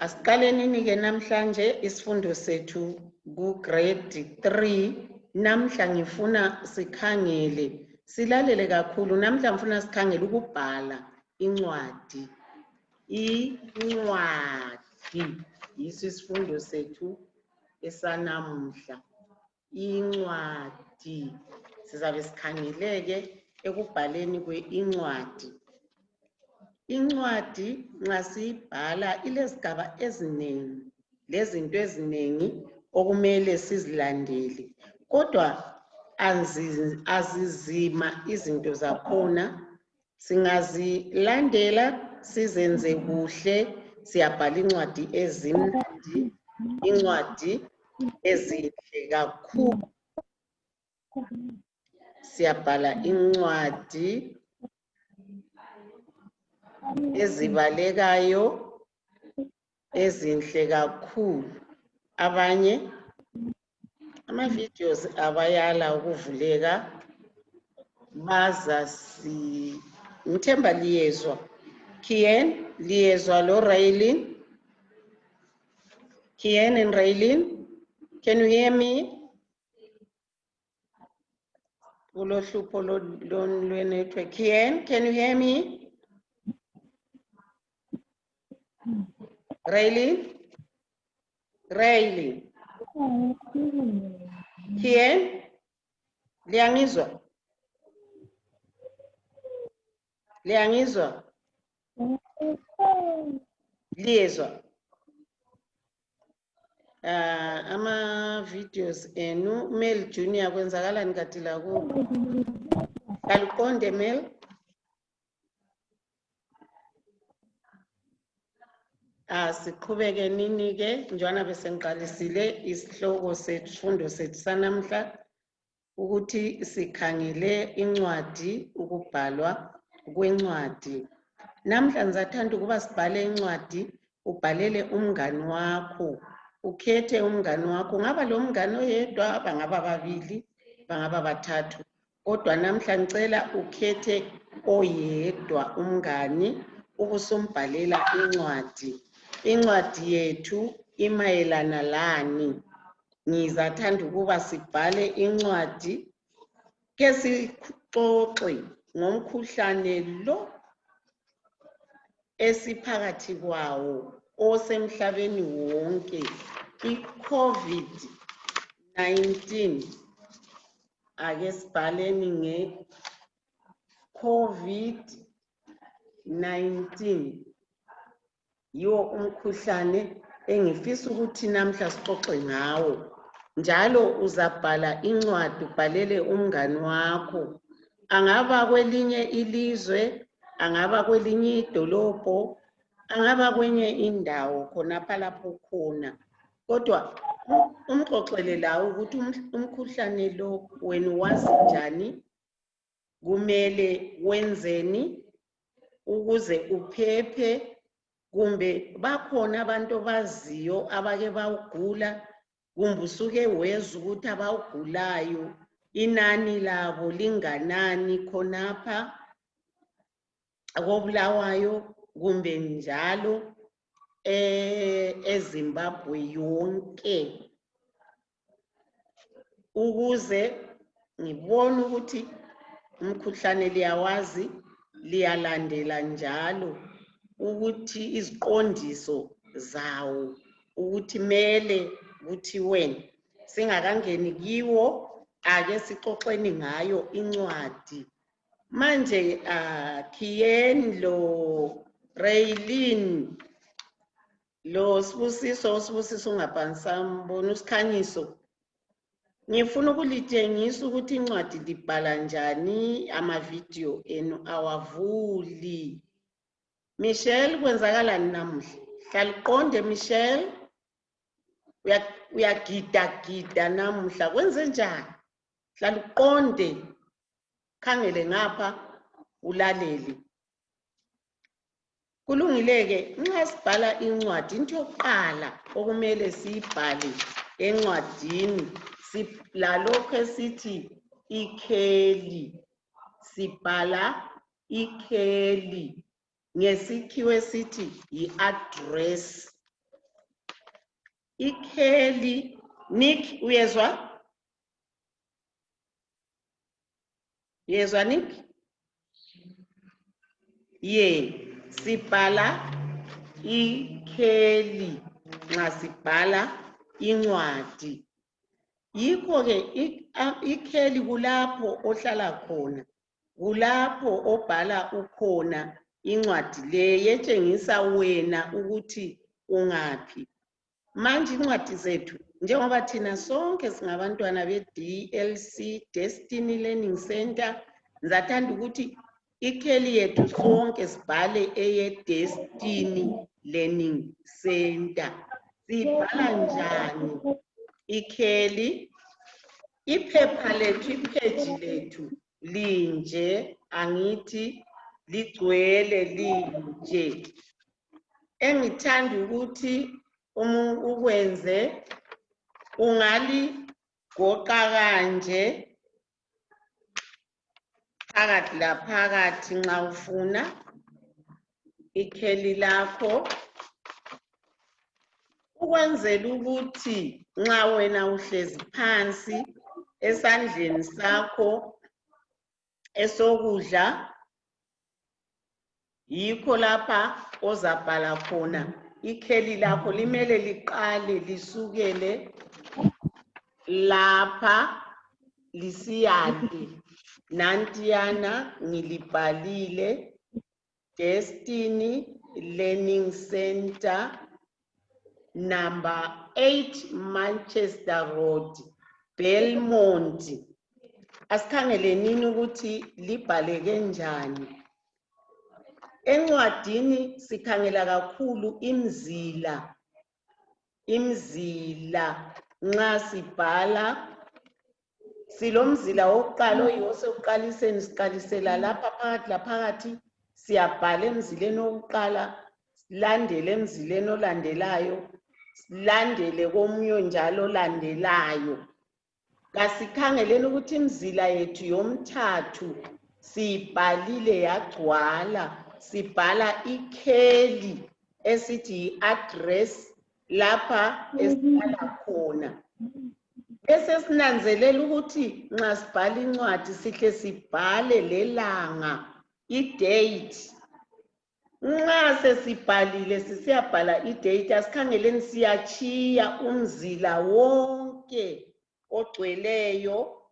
Asiqaleni ke namhlanje isifundo sethu ku grade 3. Namhla ngifuna sikhangele, silalele kakhulu. Namhla ngifuna sikhangele ukubhala incwadi. Incwadi yiso isifundo sethu esanamuhla. Incwadi sizabe sikhangeleke ekubhaleni incwadi. Incwadi nxa siyibhala ilezigaba eziningi lezinto eziningi okumele sizilandele, kodwa azizima izinto zakhona. Singazilandela sizenze kuhle, siyabhala incwadi ezimnandi, incwadi ezinhle kakhulu. Siyabhala incwadi ezibalekayo ezinhle kakhulu. Abanye ama-videos abayala ukuvuleka, ngithemba liyezwa. Kian, liyezwa lo Raylin? Kian and Raylin, can you hear me? Ulohlupho lwe-network. Kian, can you hear me? Raylin? Raylin? Kian? Liyangizwa? Liyangizwa? Liyezwa? Ama-videos enu. Mel Junior, kwenzakalani kati la kubo? Kaluqonde Mel? Siqhubeke nini ke njana bese ngiqalisile isihloko sethu sanamhla ukuthi sikhangele incwadi, ukubhalwa kwencwadi. Namhla ngizathanda ukuba sibhale incwadi, ubhalele umngani wakho. Ukhethe umngani wakho, ngaba lo mngani oyedwa, bangaba babili, bangaba bathathu, kodwa namhla ngicela ukhethe oyedwa umngani ubusumbhalela incwadi. Incwadi yethu imayelana lani? Ngizathanda ukuba sibhale incwadi, ke sixoxe ngomkhuhlane lo esiphakathi kwawo osemhlabeni wonke, i-COVID-19. Ake sibhaleni nge-COVID-19. Yiwo umkhuhlane engifisa ukuthi namhla sixoxe ngawo. Njalo uzabhala incwadi ubhalele umngani wakho. Angaba kwelinye ilizwe, angaba kwelinye idolobho, angaba kwenye indawo khonapha lapho khona. Kodwa umxoxele lawo ukuthi umkhuhlane lo wena wazi njani, kumele wenzeni ukuze uphephe, kumbe bakhona abantu abaziyo abake bawugula, kumbe usuke wezwa ukuthi abawugulayo inani labo linganani khonapha kobulawayo, kumbe njalo eZimbabwe yonke, ukuze ngibone ukuthi umkhuhlane liyawazi, liyalandela njalo ukuthi iziqondiso zawo ukuthi mele ukuthi wena singakangeni kiwo, ake sixoxeni ngayo incwadi. Manje Kien lo Raylin lo Sibusiso ungaphansam bona usikhanyiso. Ngifuna ukulitshengisa ukuthi incwadi libhala njani, ama-video enu awavuli. Michelle, kwenzakalani namuhla? Hlaliqonde Michelle? Uyagida namuhla, kwenze njani? Hlaliqonde, khangele ngapha ulalele. Kulungile-ke nxa sibhala incwadi, into yokuqala okumele siyibhale encwadini lalokho esithi ikheli. Sibhala ikheli ngesikhiwe sithi i-address. ikheli. Nick, uyezwa? Uyezwa Nick? Sibhala ikheli nxa sibhala incwadi. Yikho-ke ikheli kulapho ohlala khona, kulapho obhala ukhona incwadi le etshengisa wena ukuthi ungaphi. Manje incwadi zethu njengoba thina sonke singabantwana be-DLC, Destiny Learning Center, ngizathanda ukuthi ikheli yethu sonke sibhale eye-Destiny Learning Center. Sibhala njani ikheli? Iphepha lethu, ipheji lethu linje, angithi ligcwele linje. Engithanda ukuthi ukwenze, ungaligoqa kanje phakathi laphakathi nxa ufuna ikheli lakho, ukwenzela ukuthi nxa wena uhlezi phansi esandleni sakho esokudla, yikho lapha ozabhala khona ikheli lakho. Limele liqale lisukele lapha lisiyale. Nantiyana ngilibhalile, Destiny Learning Center, number 8 Manchester Road, Belmont. Asikhangelenini ukuthi libhaleke njani. Encwadini sikhangela kakhulu imizila. Imizila nxa sibhala, silomzila wokuqala oyiwo sekuqaliseni, siqalisela lapha phakathi laphakathi, siyabhala emzileni wokuqala, silandele emzileni olandelayo, silandele komunye njalo olandelayo. Kasikhangeleni ukuthi imizila yethu yomthathu siyibhalile yagcwala. Sibhala ikheli esithi yi-address lapha esihlala khona. Bese sinanzelela ukuthi nxa sibhala incwadi sihle sibhale lelanga, i-date. Nxa sesibhalile sisiyabhala i-date, asikhangeleni siyatshiya umzila wonke ogcweleyo,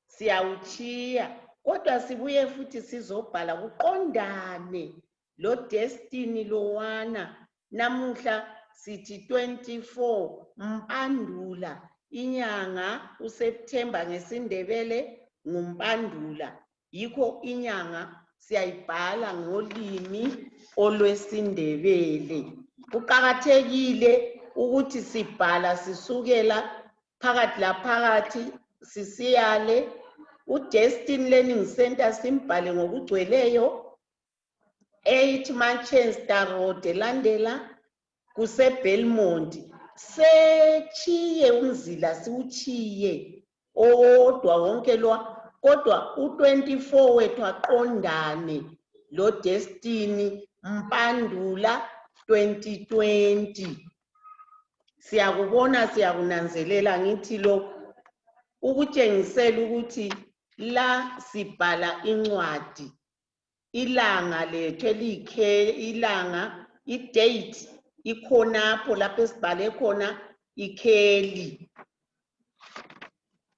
siyawutshiya. Kodwa sibuye futhi sizobhala kuqondane lo Destiny lowana. Namuhla sithi 24 Mpandula, inyanga uSeptember ngesindebele ngumpandula. Yikho inyanga siyayibhala ngolimi olwesindebele. Kuqakathekile ukuthi sibhala sisukela phakathi laphakathi sisiyale. uDestiny Learning Center simbhale ngokugcweleyo, 8 Manchester Road elandela kuseBelmont. Sechiye umzila siuchiye odwa wonke lo, kodwa u24 wethu aqondane lo Destiny Mpandula 2020. Siyakubona, siyakunanzelela ngithi lokho ukutshengisela ukuthi la sibhala incwadi, ilanga lethu elikheli, ilanga, i-date ikhonapho lapho esibhale khona ikheli.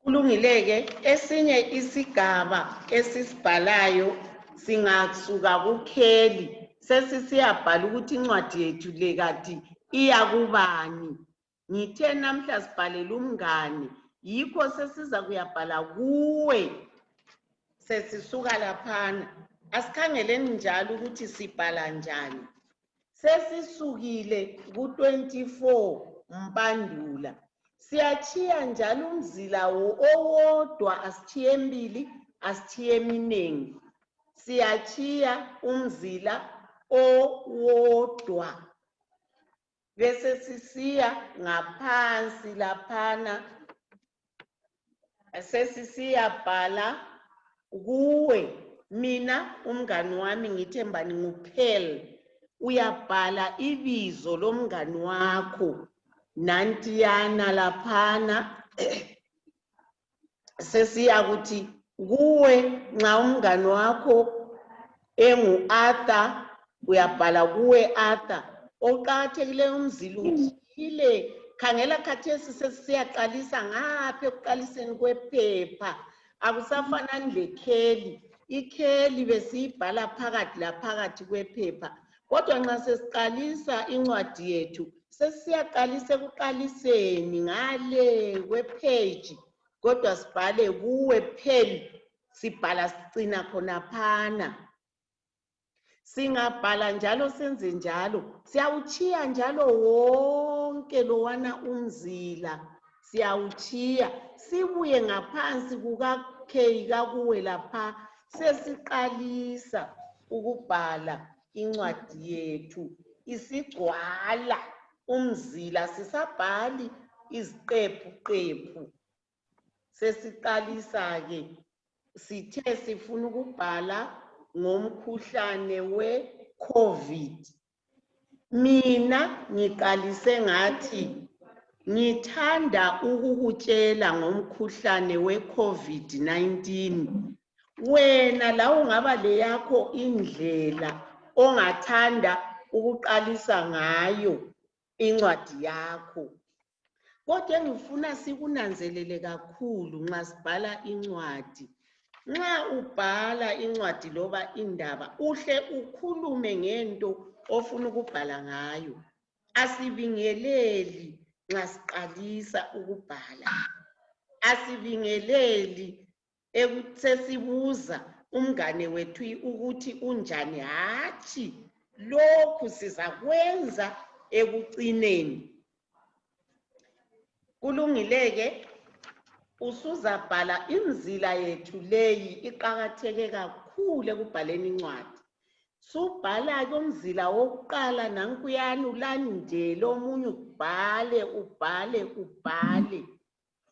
Kulungileke, esinye isigaba esisibhalayo singasuka kukheli sesisiyabhala ukuthi incwadi yethu le kati iyakubani. Ngithe namhla sibhalela umngane, yikho sesiza kuyabhala kuwe sesisuka laphana. Asikhangeleni njalo ukuthi sibhala njani. Sesisukile ku24 Mpandula, siyachiya njalo umzila owodwa, asithiye embili, asithiye eminengi. Siyachiya umzila owodwa bese sisiya ngaphansi laphana, sesisiyabhala kuwe. Mina umngani wami ngithembani nguPhel, uyabhala ibizo lomngani wakho nantiyana laphana. Sesiya kuthi kuwe nxa umngane wakho engu-Arthur uyabhala kuwe Arthur. Oqakathekileyo umzila uthile, khangela khathesi sesiyaqalisa ngapha ekuqaliseni kwephepha. Akusafanani lekheli. Ikheli besiyibhala phakathi laphakathi kwephepha. Kodwa nxa sesiqalisa incwadi yethu sesiyaqalisa ekuqaliseni ngale kwepage. Kodwa sibhale kuwe pheli, sibhala sicina khonaphana. Singabhala njalo senze njalo, siyawutshiya njalo wonke lowana umzila, siyawutshiya sibuye ngaphansi kukakheyi kakuwe lapha sesiqalisa ukubhala incwadi yethu isigcwala umzila, sisabhali iziqephu. Sesiqalisa ke sithe sifuna ukubhala ngomkhuhlane we-COVID. Mina ngiqalise ngathi ngithanda ukukutshela ngomkhuhlane we-COVID-19. Wena lawo ungaba leyakho indlela ongathanda ukuqalisa ngayo incwadi yakho. Kodwa ngifuna sikunanzelele kakhulu nxa sibhala incwadi. Nxa ubhala incwadi loba indaba, uhle ukhulume ngento ofuna ukubhala ngayo. Asibingeleli nxa siqalisa ukubhala. Asibingeleli sesibuza umngane wethu ukuthi unjani, hatshi lokhu sizakwenza ekucineni. Kulungileke usuzabhala imzila yethu leyi iqakatheke kakhulu ekubhaleni incwadi. Subhala kumzila wokuqala nankuyana ulandele omunye ubhale.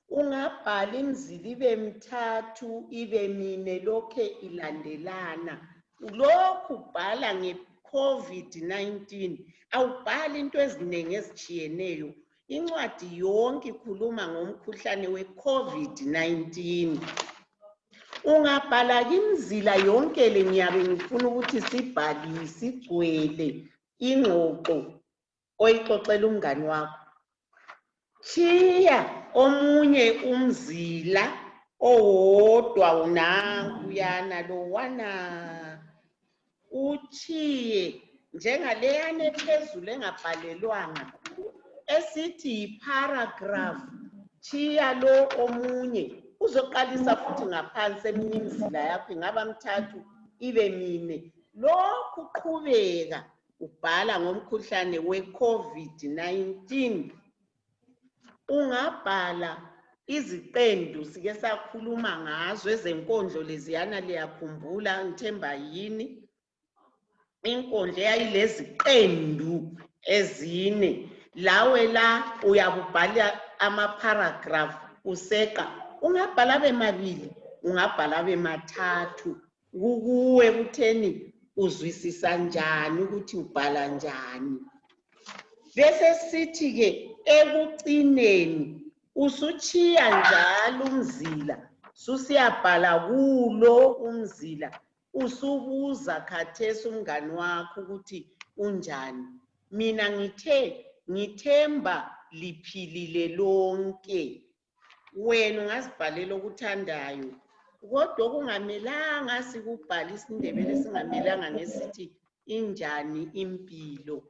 Ungabhala imzila ibe mithathu ibe mine lokhe ilandelana. Lokhu ubhala nge-COVID-19, awubhali into ezinengi ezitshiyeneyo. Incwadi yonke ikhuluma ngomkhuhlane we-COVID-19. Ungabhala imzila yonke le ngiyabe ngifuna ukuthi sibhali sigcwele ingxoxo oyixoxela umngane wakho. Tshiya omunye umzila owodwa unankuyana lowana. Utshiye njengaleyana ephezulu engabhalelwanga esithi yi-paragraph. Tshiya lo omunye uzoqalisa futhi ngaphansi eminye imizila yakho ingaba mithathu ibe mine. Lokhu qhubeka ubhala ngomkhuhlane we-COVID-19. Ungabhala iziqendu, sike sakhuluma ngazo ezenkondlo leziyana, liyakhumbula ngithemba yini? Inkondlo yayileziqendu ezine. Lawe la uyabubhala ama-paragraph useqa. Ungabhala abe mabili, ungabhala abe mathathu. Kukuwe kutheni uzwisisa njani ukuthi ubhala njani. Bese sithi ke ekucineni usutshiya njalo umzila, susiyabhala kulo umzila, usubuza khathesi umngane wakho ukuthi unjani. Mina ngithemba liphilile lonke. Wena ungazibhalela okuthandayo, kodwa kungamelanga sikubhala isiNdebele singamelanga ngesithi injani impilo.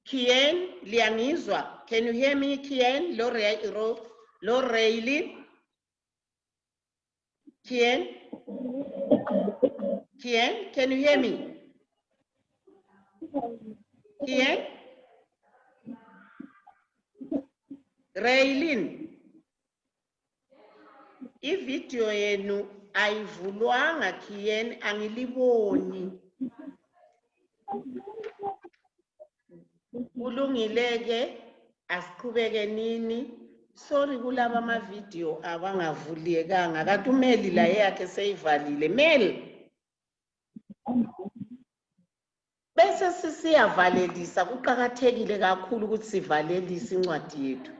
Kien, liyangizwa? Can you hear me, Kien? Lorraine? Kien? Kien, can you hear me? Kien? Raylin? Ivideo yenu ayivulwanga Kien, angiliboni. Kulungileke asiqhubeke nini. Sorry kulaba amavideo abangavulekanga. Kanti uMeli la yakhe seyivalile. Meli, bese sisiyavalelisa. Kuqakathekile kakhulu ukuthi sivalelise incwadi yethu.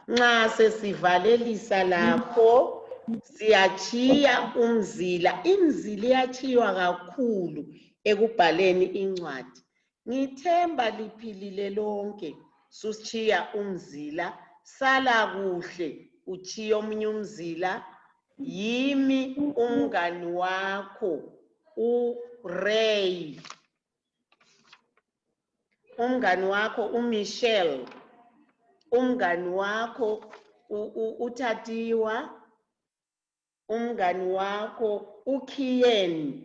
Nxa sesivalelisa lapho siyachiya umzila. Imzila iyachiywa kakhulu ekubhaleni incwadi. Ngithemba liphilile lonke. Susichiya umzila, sala kuhle, uchiya omunye umzila. Yimi umngani wakho uRay, umngani wakho uMichelle, umngani wakho uTatiwa, umngani wakho uKiyen.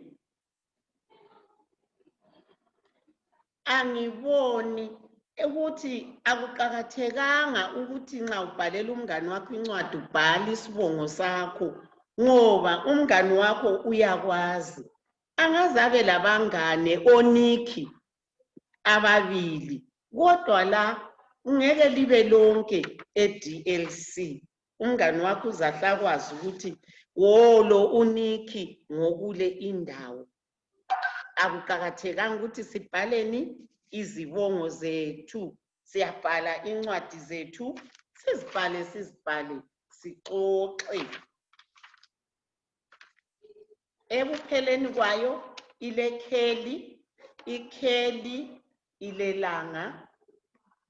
Angiboni ukuthi akuqakathekanga ukuthi nxa ubhalela umngani wakho incwadi ubhale isibongo sakho, ngoba umngani wakho uyakwazi. Angazabe labangane oNikki ababili, kodwa la ungeke libe lonke eDLC. Umngani wakho uzahlakwazi ukuthi lo uNikki ngokule indawo. Akuqakathekanga ukuthi sibhaleni izibongo zethu. Siyabhala incwadi zethu, sizibhale sixoxe. Ekupheleni kwayo ilekheli, ikheli ilelanga.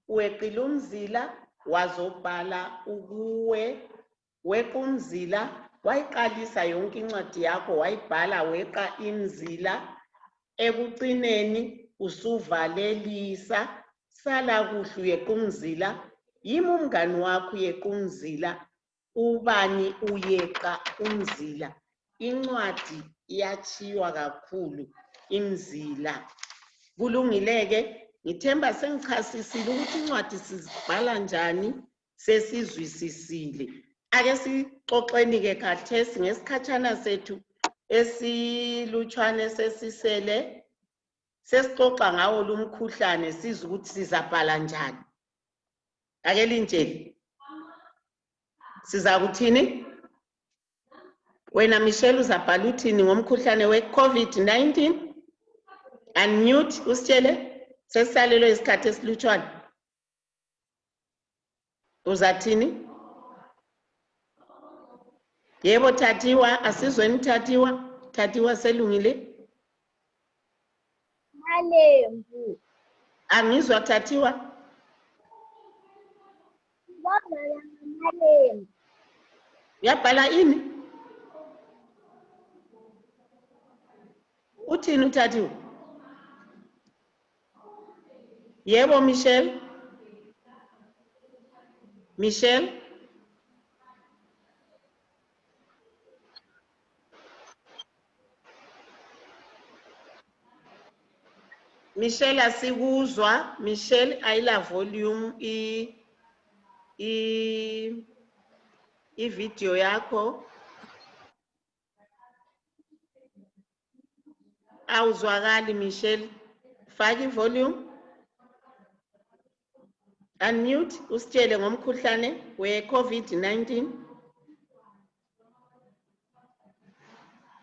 Weqile umzila wazobhala ukuwe, weqa umzila wayiqalisa yonke incwadi yakho, wayibhala weqa imzila. Ekucineni usuvalelisa, sala kuhle uyeqa umzila. Yimi umngani wakho uyeqa umzila, ubani uyeqa umzila. Incwadi iyachiywa kakhulu imzila. Kulungileke, ngithemba sengichasisile ukuthi incwadi sizibhala njani, sesizwisisile. Ake sixoxeni ke khathesi ngesikhatshana sethu esilutshwane sesisele, sesixoxa ngawo lumkhuhlane, sizwe ukuthi sizabhala njani. Ake lintshele. Sizakuthini? Wena Michelle uzabhala uthini ngomkhuhlane we-COVID-19? Unmute usitshele. Sesisalelwe isikhathi esilutshwane. Uzathini? Yebo Tatiwa, asizweni Tatiwa. Tatiwa selungile? Malembu. Angizwa Tatiwa. Babhala ngamalembu. Uyabhala ini? Uthini uTatiwa? Yebo Michelle. Michelle. Michelle asikuzwa. Michelle ayila volume i-video yakho. Awuzwakali Michelle. Faka i-volume. Unmute usitshele ngomkhuhlane we-COVID-19.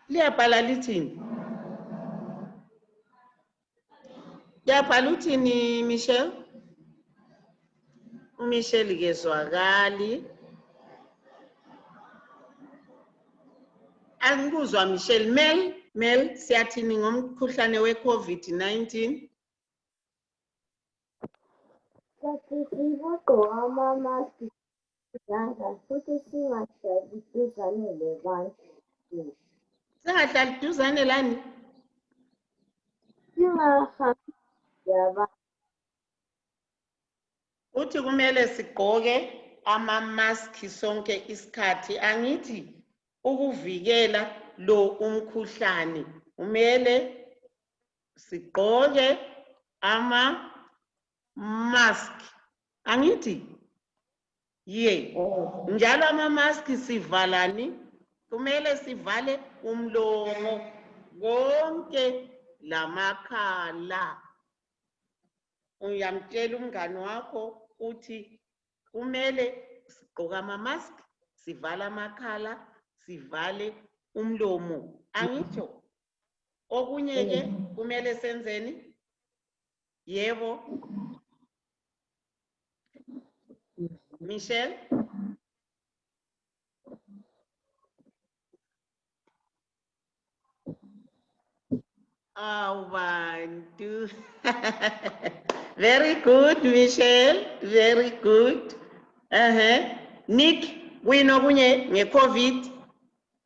Liyabhala lithini? Liyabhala uthini Michelle? uMichelle kezwakali. Angikuzwa Michelle. Mel siyathini ngomkhuhlane we-COVID-19? Kanti sibogqoka amamaski izandla futhi singahlali duzane lebantu. Singahlali duzane lani? Singahambi labantu. Uthi kumele sigqoke amamaski sonke isikhathi. Angithi ukuvikela lo umkhuhlane kumele sigqoke ama-mask. Angithi? Ye. Njalo ama-mask sivalani? Kumele sivale umlomo konke lamakhala. Uyamtshela umngani wakho uthi kumele sigqoke ama-mask, sivale amakhala, sivale umlomo. Angitsho? Okunye ke kumele senzeni? Yebo. Michelle? Bantu. Very good, Michelle. Very good. Nick, kuyinokunye nge-COVID.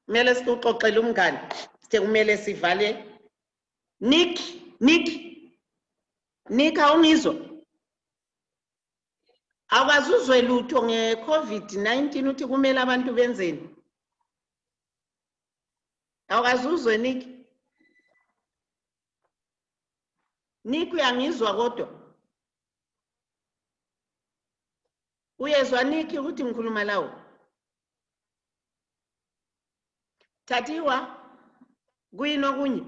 Kumele sikuxoxele umngane. Sithe kumele sivale. Nick, awungizwa? Awukazuzwe lutho nge-COVID-19 uthi kumele abantu benzeni? Awukazuzwe Nick? Nick uyangizwa kodwa? Uyezwa Nick ukuthi ngikhuluma lawo? Thathiwa kuyini okunye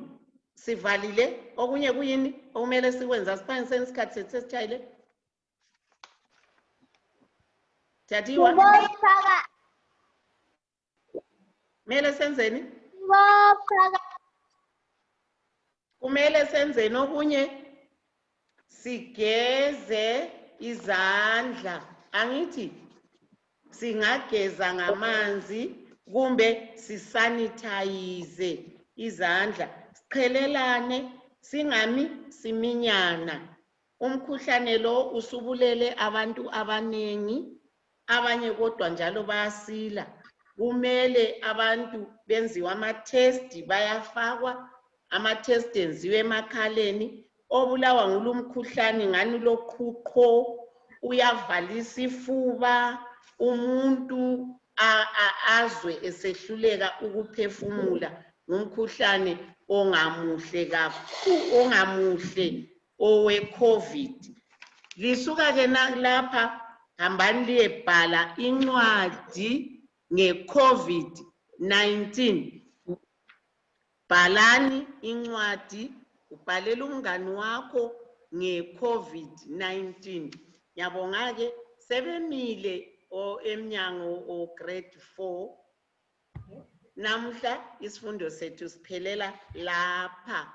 sivalile okunye kuyini okumele sikwenza asiphangise isikhathi sethu sesitshayile? Thathiwa mele senzeni? Kumele senzeni okunye? Sigeze izandla. Angithi singageza ngamanzi kumbe sisanitize izandla. Siqhelelane singami siminyana. Umkhuhlane lo usubulele abantu abanengi, abanye kodwa njalo bayasila. Kumele abantu benziwe ama-test, bayafakwa ama-test enziwe emakhaleni. Obulawa ngulumkhuhlane ngani loqhuqho, uyavalisa ifuba, umuntu azwe esehluleka ukuphefumula. Ngumkhuhlane ongamuhle kakhulu, ongamuhle owe-COVID. Lisuka ke lapha hambani liyebhala incwadi nge-COVID-19. Bhalani incwadi, ubhalela umngani wakho nge-COVID-19. Ngiyabonga ke sebemile emnyango o grade 4. Namhla isifundo sethu siphelela lapha.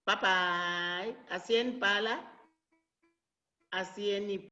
Bye bye. Asiyeni bhala. Asiyeni